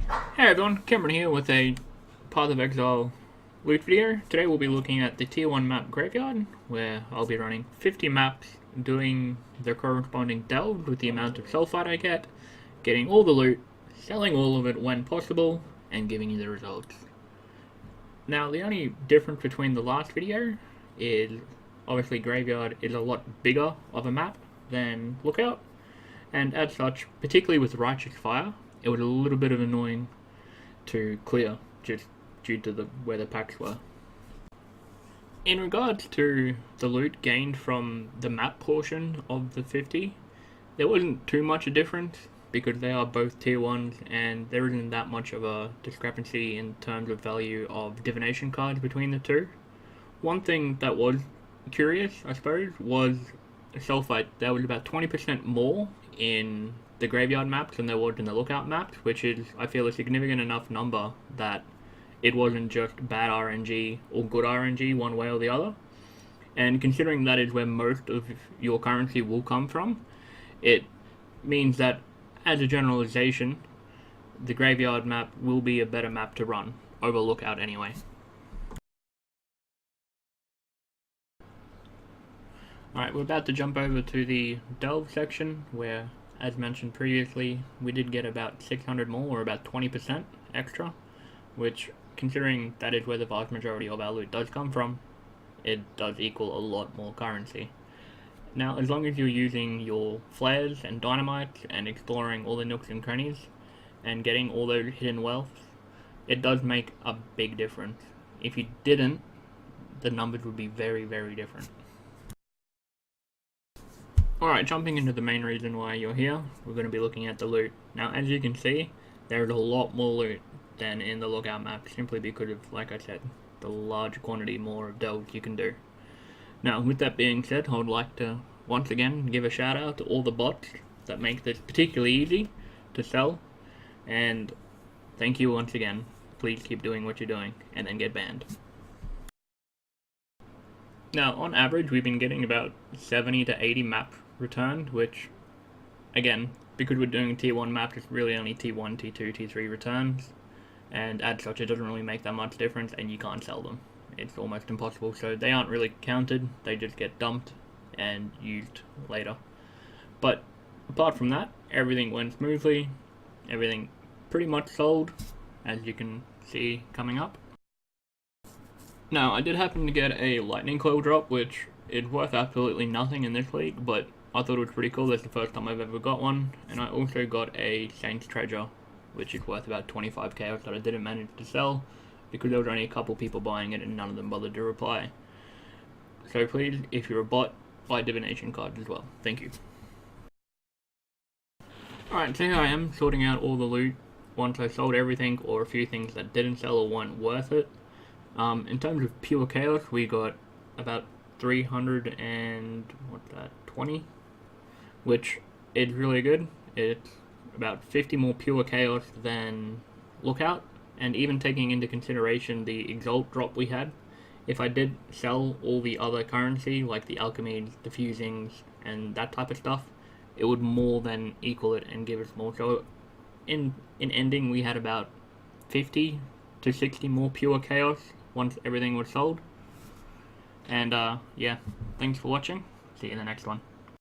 Hey everyone, Cameron here with a Path of Exile loot video. Today we'll be looking at the Tier 1 map Graveyard, where I'll be running 50 maps, doing the corresponding delve with the amount of sulfite I get, getting all the loot, selling all of it when possible, and giving you the results. Now the only difference between the last video is obviously Graveyard is a lot bigger of a map than Lookout, and as such, particularly with Righteous Fire, it was a little bit of annoying to clear just due to where the packs were. In regards to the loot gained from the map portion of the 50, there wasn't too much a difference because they are both tier 1s and there isn't that much of a discrepancy in terms of value of divination cards between the two. One thing that was curious, I suppose, was sulfite. There was about 20% more in the Graveyard maps than there was in the Lookout maps, which is, I feel, a significant enough number that it wasn't just bad RNG or good RNG one way or the other. And considering that is where most of your currency will come from, it means that, as a generalization, the Graveyard map will be a better map to run over Lookout anyway. Alright, we're about to jump over to the Delve section, where, as mentioned previously, we did get about 600 more, or about 20% extra, which, considering that is where the vast majority of our loot does come from, it does equal a lot more currency. Now, as long as you're using your flares and dynamites and exploring all the nooks and crannies and getting all those hidden wealths, it does make a big difference. If you didn't, the numbers would be very, very different. Alright, jumping into the main reason why you're here, we're going to be looking at the loot. Now, as you can see, there's a lot more loot than in the Lookout map, simply because of, like I said, the large quantity more of delves you can do. Now, with that being said, I would like to once again give a shout out to all the bots that make this particularly easy to sell, and thank you once again. Please keep doing what you're doing, and then get banned. Now, on average, we've been getting about 70 to 80 map returned, which, again, because we're doing tier 1 maps, it's really only tier 1, tier 2, tier 3 returns, and as such, it doesn't really make that much difference, and you can't sell them. It's almost impossible, so they aren't really counted, they just get dumped and used later. But apart from that, everything went smoothly, everything pretty much sold, as you can see coming up. Now, I did happen to get a lightning coil drop, which is worth absolutely nothing in this league, but I thought it was pretty cool. That's the first time I've ever got one. And I also got a Saint's treasure, which is worth about 25k that I didn't manage to sell because there was only a couple people buying it and none of them bothered to reply. So please, if you're a bot, buy divination cards as well. Thank you. Alright, so here I am sorting out all the loot once I sold everything or a few things that didn't sell or weren't worth it. In terms of pure chaos, we got about 320, which is really good. It's about 50 more pure chaos than Lookout, and even taking into consideration the Exalt drop we had, if I did sell all the other currency, like the alchemies, the fusings, and that type of stuff, it would more than equal it and give us more. So in ending, we had about 50 to 60 more pure chaos once everything was sold. And yeah, thanks for watching. See you in the next one.